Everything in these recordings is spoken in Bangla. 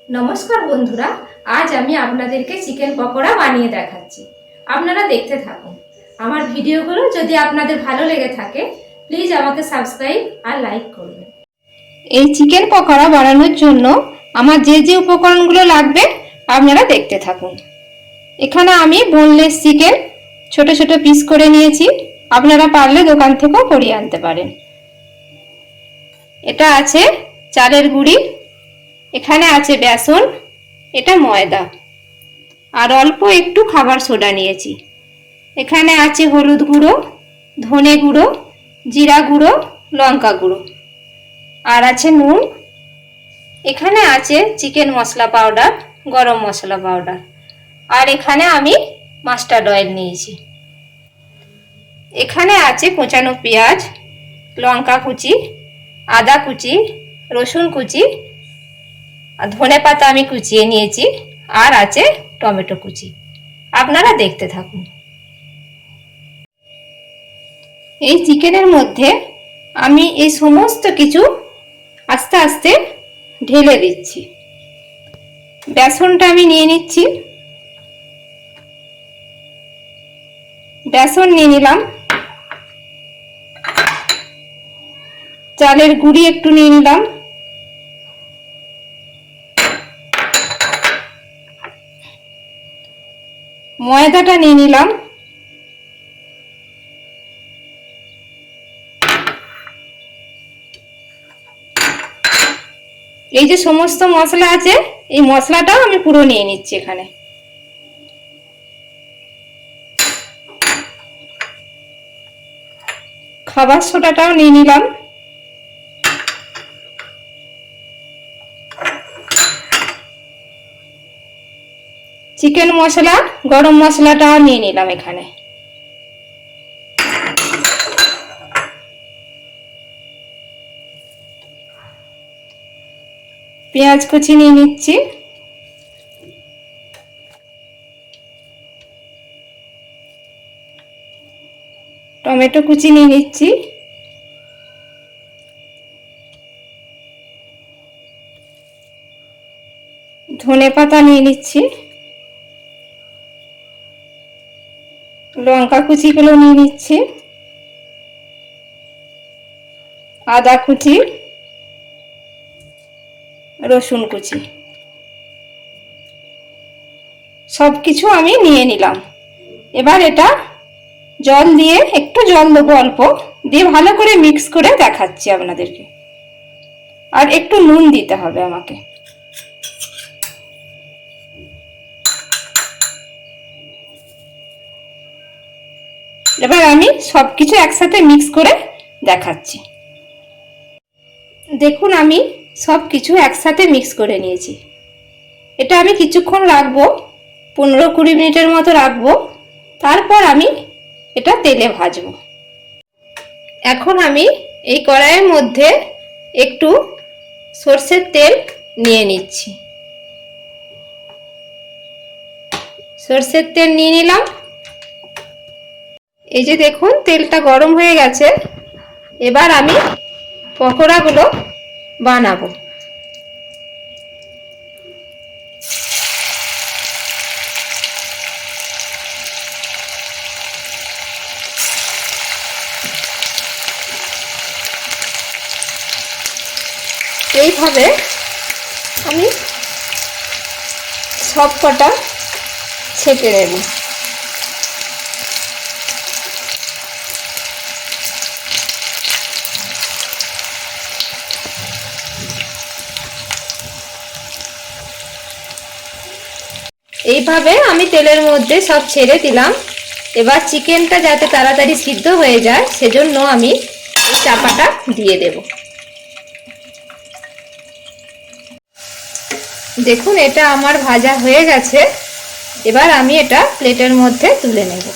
নমস্কার বন্ধুরা, আজ আমি আপনাদেরকে চিকেন পকোড়া বানিয়ে দেখাচ্ছি। আপনারা দেখতে থাকুন। আমার ভিডিওগুলো যদি আপনাদের ভালো লেগে থাকে প্লিজ আমাকে সাবস্ক্রাইব আর লাইক করবেন। এই চিকেন পকোড়া বানানোর জন্য আমার যে যে উপকরণগুলো লাগবে আপনারা দেখতে থাকুন। এখানে আমি বোনলেস চিকেন ছোট ছোট পিস করে নিয়েছি, আপনারা পারলে দোকান থেকেও করিয়ে আনতে পারেন। এটা আছে চালের গুঁড়ি, এখানে আছে বেসন, এটা ময়দা, আর অল্প একটু খাবার সোডা নিয়েছি। এখানে আছে হলুদ গুঁড়ো, ধনে গুঁড়ো, জিরা গুঁড়ো, লঙ্কা গুঁড়ো, আর আছে নুন। এখানে আছে চিকেন মশলা পাউডার, গরম মশলা পাউডার, আর এখানে আমি মাস্টার্ড অয়েল নিয়েছি। এখানে আছে কোচানো পেঁয়াজ, লঙ্কা কুচি, আদা কুচি, রসুন কুচি, আর ধনে পাতা আমি কুচিয়ে নিয়েছি, আর আছে টমেটো কুচি। আপনারা দেখতে থাকুন। এই চিকেনের মধ্যে আমি এই সমস্ত কিছু আস্তে আস্তে ঢেলে দিচ্ছি। বেসনটা আমি নিয়ে নিচ্ছি, বেসন নিয়ে নিলাম, চালের গুঁড়ি একটু নিয়ে নিলাম, ময়দাটা নিয়ে নিলাম, এই যে সমস্ত মশলা আছে এই মশলাটাও আমি পুরো নিয়ে নিচ্ছি। এখানে খাবার সোডাটাও নিয়ে নিলাম, চিকেন মশলা, গরম মশলাটাও নিয়ে নিলাম। এখানে পেঁয়াজ কুচি নিয়ে নিচ্ছি, টমেটো কুচি নিয়ে নিচ্ছি, ধনে পাতা নিয়ে নিচ্ছি, লঙ্কা কুচিগুলো নিয়ে নিচ্ছি, আদা কুচি, রসুন কুচি, সব কিছু আমি নিয়ে নিলাম। এবার এটা জল দিয়ে, একটু জল দেবো অল্প দিয়ে, ভালো করে মিক্স করে দেখাচ্ছি আপনাদেরকে। আর একটু নুন দিতে হবে আমাকে। এবার আমি সবকিছু একসাথে মিক্স করে দেখাচ্ছি। দেখুন আমি সবকিছু একসাথে মিক্স করে নিয়েছি। এটা আমি কিছুক্ষণ রাখবো, 15-20 মিনিটের মতো রাখবো, তারপর আমি এটা তেলে ভাজবো। এখন আমি এই কড়াইয়ের মধ্যে একটু সরষের তেল নিয়ে নিচ্ছি। সরষের তেল নিয়ে নিলাম। এই যে দেখুন তেলটা গরম হয়ে গেছে। এবার আমি পকোড়াগুলো বানাবো। এইভাবে আমি সব কটা ছেঁকে নেব। এইভাবে আমি তেলের মধ্যে সব ছেড়ে দিলাম। এবার চিকেনটা যাতে তাড়াতাড়ি সিদ্ধ হয়ে যায় সেজন্য আমি এই চাপাটা দিয়ে দেব। দেখুন এটা আমার ভাজা হয়ে গেছে। এবার আমি এটা প্লেটের মধ্যে তুলে নেব।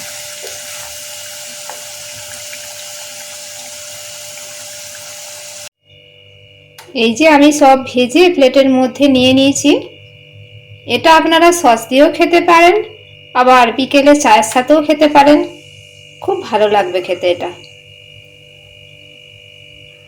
এই যে আমি সব ভেজে প্লেটের মধ্যে নিয়ে নিয়েছি। এটা আপনারা সস দিয়েও খেতে পারেন, আবার বিকেলে চায়ের সাথেও খেতে পারেন। খুব ভালো লাগবে খেতে এটা।